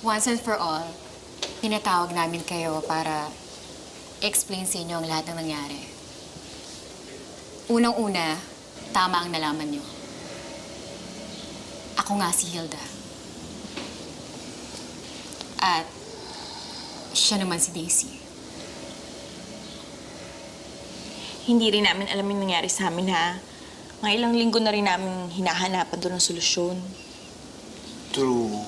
Once and for all, tinatawag namin kayo para explain sa inyo ang lahat ng nangyari. Unang-una, tama ang nalaman nyo. Ako nga si Hilda. At siya naman si Daisy. Hindi rin namin alam yung nangyari sa amin, ha? Mga ilang linggo na rin namin hinahanapan doon ng solusyon. True.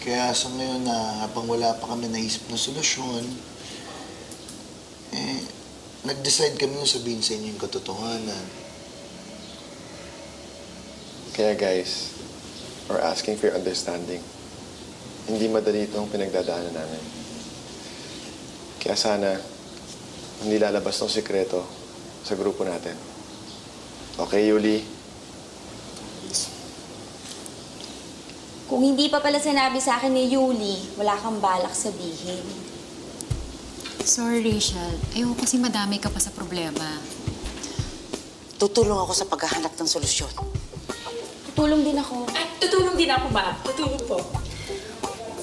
Kaya sa ngayon na habang wala pa kami naisip na solusyon, nag-decide kami yung sabihin sa inyo yung katotohanan. Kaya guys, we're asking for your understanding. Hindi madali itong pinagdadaanan namin. Kaya sana, hindi lalabas tong sikreto sa grupo natin. Okay, Yuli? Kung hindi pa pala sinabi sa akin ni Yuli, wala kang balak sabihin. Sorry, Rachel. Ayoko kasi madamay ka pa sa problema. Tutulong ako sa paghahanap ng solusyon. Tutulong din ako. Ay, tutulong din ako, ma'am. Tutulong po.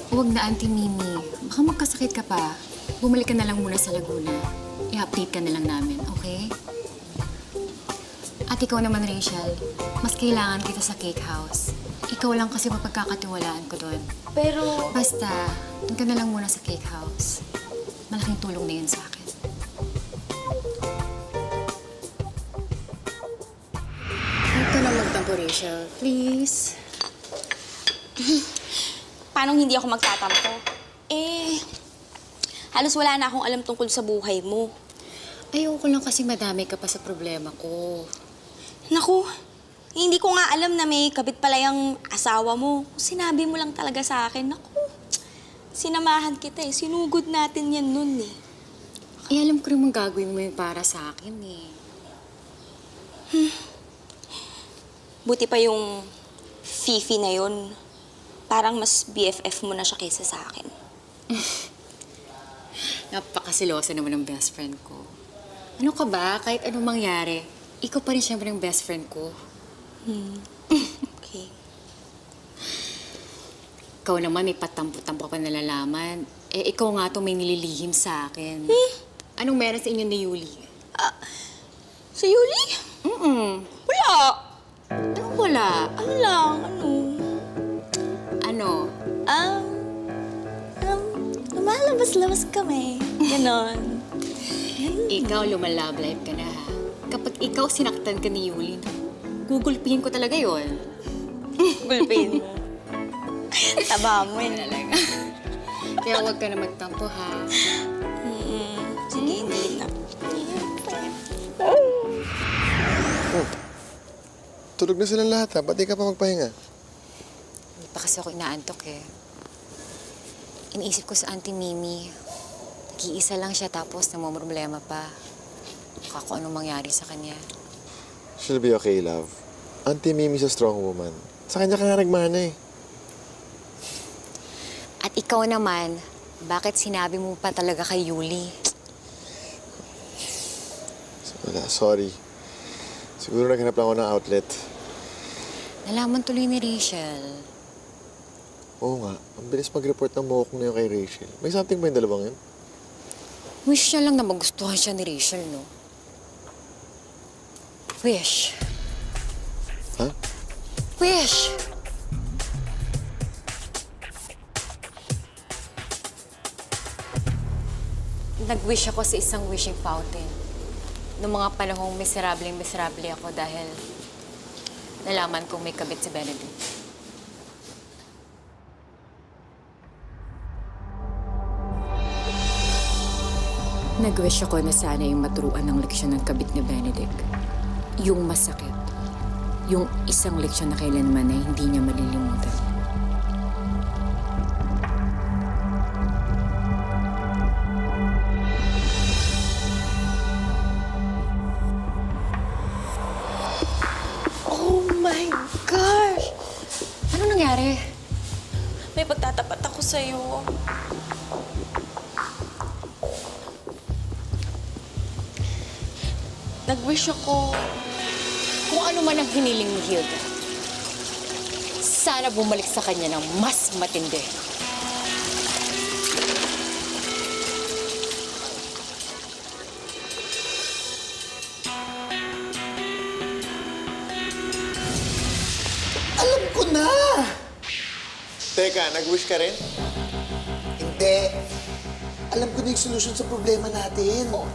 Huwag na, Auntie Mimi. Baka magkasakit ka pa. Bumalik ka na lang muna sa Laguna. I-update ka na lang namin, okay? At ikaw naman, Rachel, mas kailangan kita sa cake house. Ikaw lang kasi mapagkakatiwalaan ko doon. Pero, Basta, doon ka na lang muna sa cake house. Malaking tulong na yun sa akin. Huwag ka na magtampo, Rachel. Please. paano hindi ako magtatampo? Halos wala na akong alam tungkol sa buhay mo. Ayoko lang kasi madami ka pa sa problema ko. Naku, hindi ko nga alam na may kabit pala yung asawa mo. Sinabi mo lang talaga sa akin. Naku, sinamahan kita eh. Sinugod natin yan nun eh. Alam ko naman gagawin mo yung para sa akin eh. Buti pa yung Fifi na yun. Parang mas BFF mo na siya kaysa sa akin. Napakasilosa naman ng best friend ko. Ano ka ba? Kahit anong mangyari, ikaw pa rin siyempre yung best friend ko. Okay. Ikaw naman may patampo-tampo ka pa nalalaman. Ikaw nga to may nililihim sa akin. Anong meron sa inyo ni Yuli? Sa Yuli? Wala. Anong wala? Ano lang, ano? Ano? Lumalabas-labas kami. Ganon. Ikaw lumalove life ka na ha. Kapag ikaw sinaktan ka ni Yuli, gugulpihin ko talaga yon. Gulpin mo. Taba mo eh. Talaga. Kaya huwag ka na magtampo ha. Sige, hindi na. Tulog na silang lahat ha. Ba't di ka pa magpahinga? Hindi pa kasi ako inaantok eh. Iniisip ko sa Auntie Mimi. Nag-iisa lang siya tapos namumroblema pa. Baka kung anong mangyari sa kanya. She'll be okay, love. Auntie Mimi's a strong woman. Sa kanya ka nga nagmana eh. At ikaw naman, bakit sinabi mo pa talaga kay Yuli? Wala, sorry. Siguro naghanap lang ako ng outlet. Nalaman tuloy ni Rachel. Oo nga, ang bilis mag-report ng mohawk na yun kay Rachel. May something ba yung dalawang yun? Wish niya lang na magustuhan siya ni Rachel, no? Wish. Ha? Wish! Nag-wish ako sa isang wishing fountain. Noong mga panahong miserable ako dahil nalaman kong may kabit si Benedict. Nag-wish ako na sana yung maturuan ng leksyon ng kabit ni Benedict. Yung masakit. Yung isang leksyon na kailanman na hindi niya malilimutan. Oh my gosh! Ano nangyari? May pagtatapat ako sa'yo. Nag-wish ako. Kung ano man ang hiniling ni Hilda, sana bumalik sa kanya ng mas matindi. Teka, nag-wish ka rin? Hindi. Alam ko na yung solusyon sa problema natin. Ano?